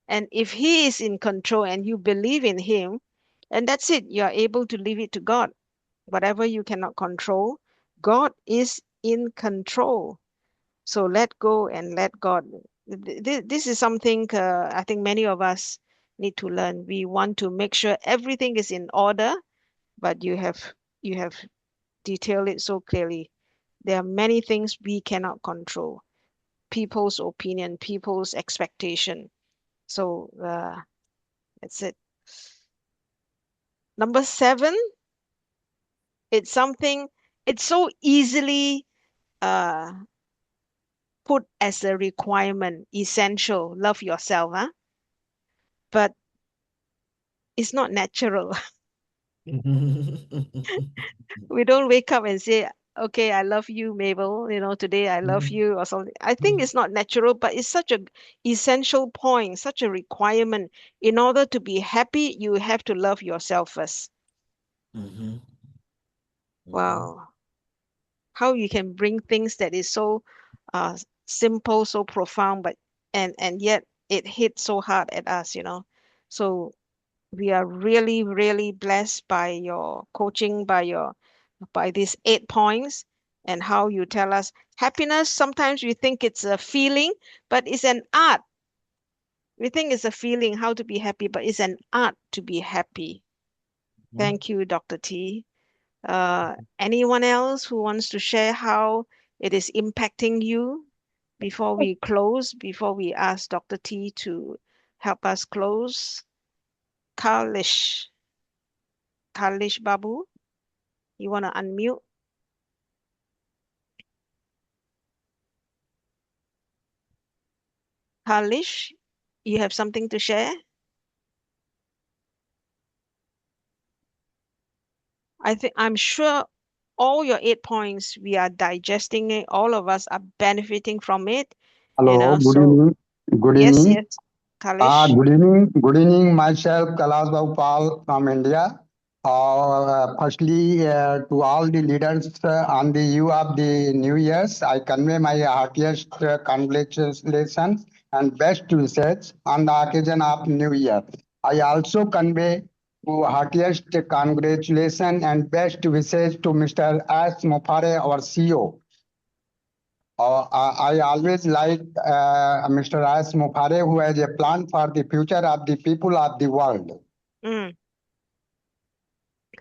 And if He is in control and you believe in Him, and that's it, you are able to leave it to God. Whatever you cannot control, God is in control. So let go and let God. This is something I think many of us need to learn. We want to make sure everything is in order, but you have detailed it so clearly. There are many things we cannot control. People's opinion, people's expectation. So that's it. Number 7, it's something, it's so easily uh, put as a requirement, essential, love yourself, huh? But it's not natural. We don't wake up and say, okay, I love you, Mabel, today I love you or something. I think it's not natural, but it's such a essential point, such a requirement. In order to be happy, you have to love yourself first. Mhm. Mhm. Wow. How you can bring things that is so simple, so profound, but and yet it hits so hard at us. So we are really, really blessed by your coaching, by these 8 points, and how you tell us happiness. Sometimes we think it's a feeling, but it's an art. We think it's a feeling, how to be happy, but it's an art to be happy. Mhm. Thank you, Dr. T. Anyone else who wants to share how it is impacting you before we close, before we ask Dr. T to help us close? Kalish, Kalish Babu, you want to unmute? Kalish, you have something to share? I'm sure all your 8 points, we are digesting it. All of us are benefiting from it. Hello, good So evening. Good yes, evening. yes, Kalish. Good evening. Good evening. Myself, Kailash Bhupal from India. Firstly, to all the leaders on the eve of the New Year's, I convey my heartiest congratulations and best wishes on the occasion of New Year. I also convey to heartiest congratulations and best wishes to Mr. S. Mofare, our CEO. I always like Mr. As Mufare, who has a plan for the future of the people of the world. Mm,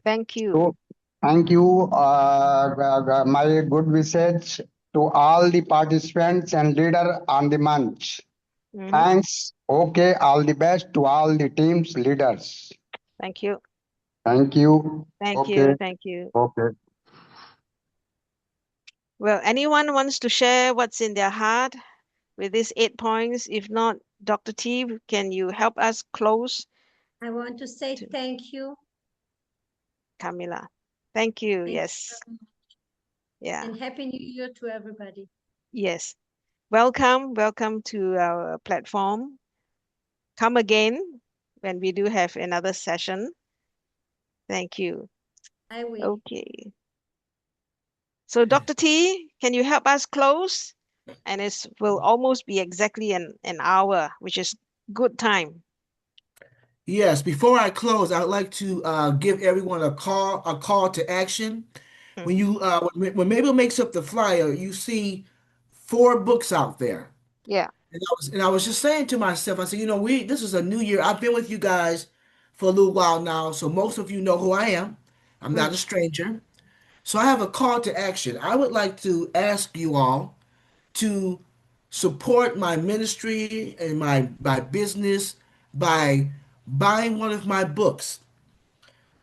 thank you. So, thank you. My good wishes to all the participants and leader on the month. Hmm. Thanks. Okay. All the best to all the teams leaders. Thank you. Thank you. Thank Okay. you. Thank you. Okay. Well, anyone wants to share what's in their heart with these 8 points? If not, Dr. T, can you help us close I want to say to thank you. Camilla? Thank you. Thank you Yes. very much. Yeah. And Happy New Year to everybody. Yes. Welcome. Welcome to our platform. Come again when we do have another session. Thank you. I will. Okay. So, Dr. T, can you help us close? And it will almost be exactly an hour, which is good time. Yes, before I close, I'd like to give everyone a call to action. Mm, When Mabel makes up the flyer, you see 4 books out there. yeah. And I was just saying to myself, I said, this is a new year. I've been with you guys for a little while now, so most of you know who I am. I'm Mm, not a stranger. So I have a call to action. I would like to ask you all to support my ministry and my business by buying one of my books.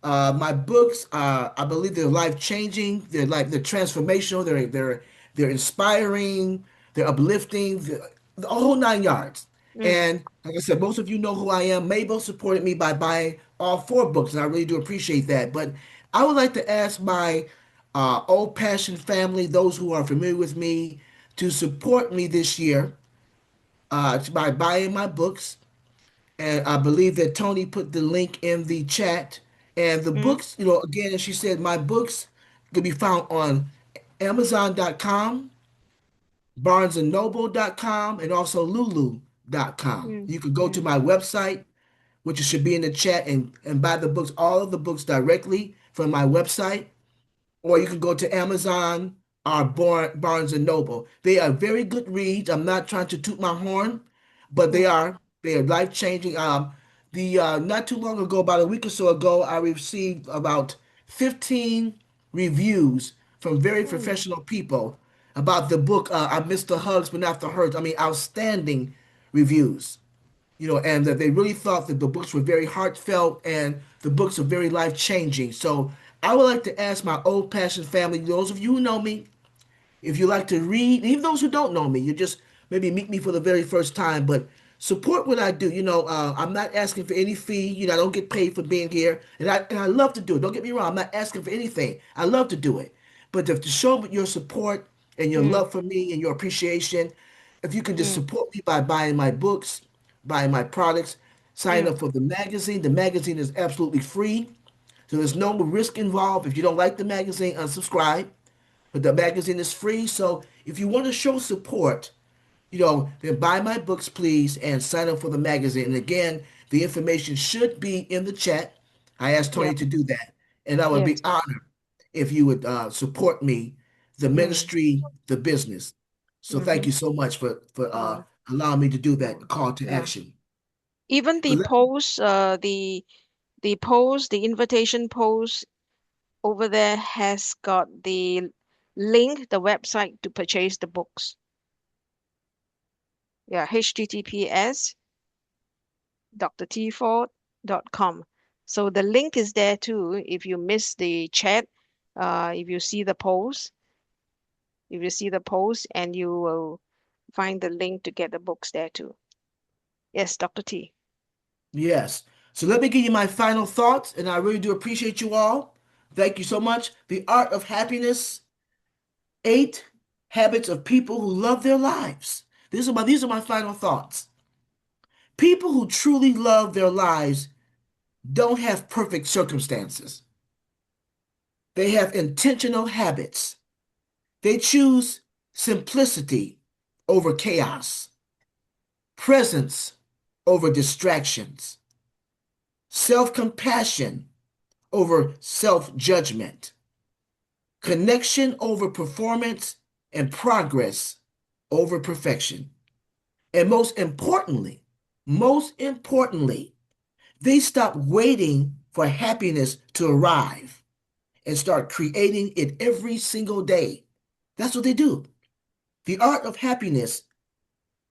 My books, I believe they're life changing. They're transformational. They're inspiring. They're uplifting. The whole 9 yards. Mm. And like I said, most of you know who I am. Mabel supported me by buying all four books, and I really do appreciate that. But I would like to ask my Old Passion family, those who are familiar with me, to support me this year by buying my books. And I believe that Tony put the link in the chat. And the Mm. books, again, as she said, my books can be found on Amazon.com, BarnesandNoble.com, and also Lulu.com. Mm. You could go to Mm. my website, which should be in the chat, and buy the books, all of the books directly from my website, or you can go to Amazon or Barnes and Noble. They are very good reads. I'm not trying to toot my horn, but they Mm. are they are life changing. The Not too long ago, about a week or so ago, I received about 15 reviews from very Mm. professional people about the book. I missed the hugs, but not the hurts. I mean, outstanding reviews, and that they really thought that the books were very heartfelt and the books are very life changing. So I would like to ask my Old Passion family, those of you who know me, if you like to read, even those who don't know me, you just maybe meet me for the very first time, but support what I do. I'm not asking for any fee. I don't get paid for being here, and I love to do it. Don't get me wrong. I'm not asking for anything. I love to do it, but to show your support and your Mm. love for me and your appreciation, if you can just Mm. support me by buying my books, buying my products, sign Mm. up for the magazine. The magazine is absolutely free, so there's no risk involved. If you don't like the magazine, unsubscribe. But the magazine is free. So if you want to show support, then buy my books, please, and sign up for the magazine. And again, the information should be in the chat. I asked Tony Yep. to do that. And I would Yes. be honored if you would support me, the Mm. ministry, the business. So thank Mm-hmm. you so much for Yeah. allowing me to do that call to Yeah. action. Even But the let, post, the invitation post over there has got the link, the website to purchase the books. Yeah, https drtford.com. So the link is there too. If you miss the chat, if you see the post, and you will find the link to get the books there too. Yes, Dr. T. yes. So let me give you my final thoughts, and I really do appreciate you all. Thank you so much. The Art of Happiness. 8 habits of people who love their lives. These are my final thoughts. People who truly love their lives don't have perfect circumstances. They have intentional habits. They choose simplicity over chaos, presence over distractions, self-compassion over self-judgment, connection over performance, and progress over perfection. And most importantly, they stop waiting for happiness to arrive and start creating it every single day. That's what they do. The art of happiness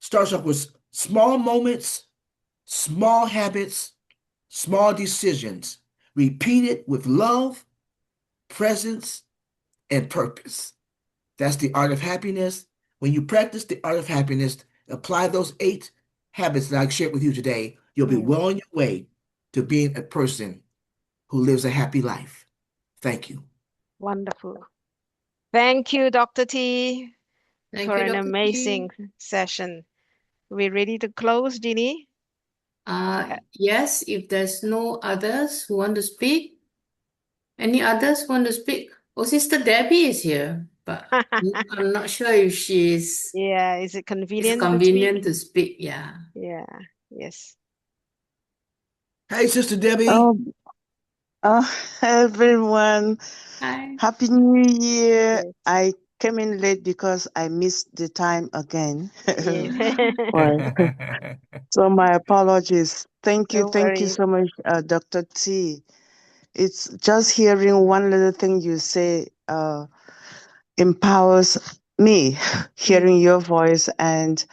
starts off with small moments, small habits, small decisions, repeated with love, presence, and purpose. That's the art of happiness. When you practice the art of happiness, apply those 8 habits that I shared with you today, you'll be Mm, well on your way to being a person who lives a happy life. Thank you. wonderful. Thank you, Dr. T, Thank for you, an Dr. amazing T. session. We ready to close, Jeannie? Yes, if there's no others who want to speak, any others want to speak? Oh, Sister Debbie is here, but I'm not sure if Yeah, is it it's convenient to speak? convenient to speak. Yeah. Yeah, yes. Hey, Sister Debbie. Oh, uh, everyone, Hi. Happy New Year. Yes. I came in late because I missed the time again. Yeah. Well, so my apologies. Don't Thank you worry. so much, Dr. T. It's just hearing one little thing you say empowers me hearing your voice and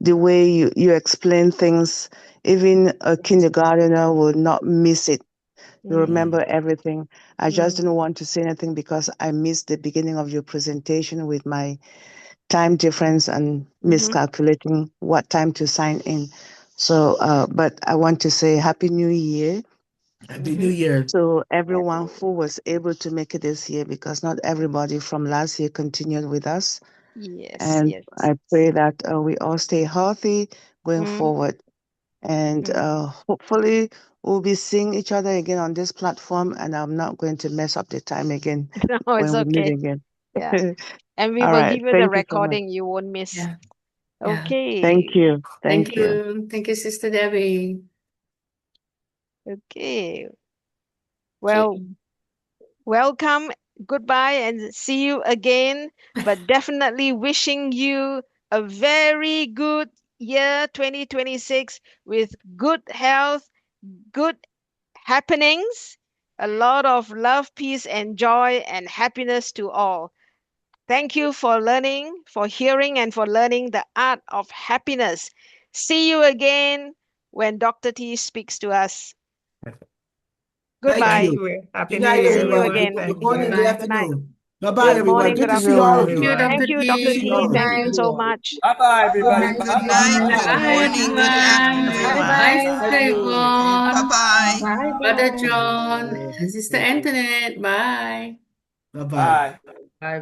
the way you explain things. Even a kindergartner will not miss it. You remember everything. I just didn't want to say anything because I missed the beginning of your presentation with my time difference and miscalculating what time to sign in. So, but I want to say Happy New Year Happy New Year. to everyone who was able to make it this year, because not everybody from last year continued with us. Yes, And yes. I pray that we all stay healthy going Mm, forward. And hopefully we'll be seeing each other again on this platform, and I'm not going to mess up the time again No, it's when we meet okay. again. Yeah. And we All will right. give you the Thank you so much. recording. You won't miss. Yeah. Yeah. Okay. Thank you. Thank Thank you. you. Thank you, Sister Debbie. Okay. Okay. Well, welcome, goodbye, and see you again. But definitely wishing you a very good year 2026 with good health, good happenings, a lot of love, peace, and joy and happiness to all. Thank you for learning, for hearing, and for learning the art of happiness. See you again when Dr. T speaks to us. Thank Goodbye. Thank you. you. Happy Good New night, Year, See you everyone. everyone. again. Good Thank morning, you. good Bye. Good night. afternoon. Bye-bye, Good everyone. morning, Good good to see all afternoon. of Thank you. you, Thank Dr. you, Good to Dr. T. see T. all Thank of Thank you. you you. so much. Bye-bye, everybody. Good Good night. night. Bye. Good Bye, morning. Good everyone. afternoon. Bye, Bye. Sister Thank you. Yvonne. Bye-bye. Bye Brother bye. John and Sister Antoinette. Bye. Bye-bye. Bye. Bye.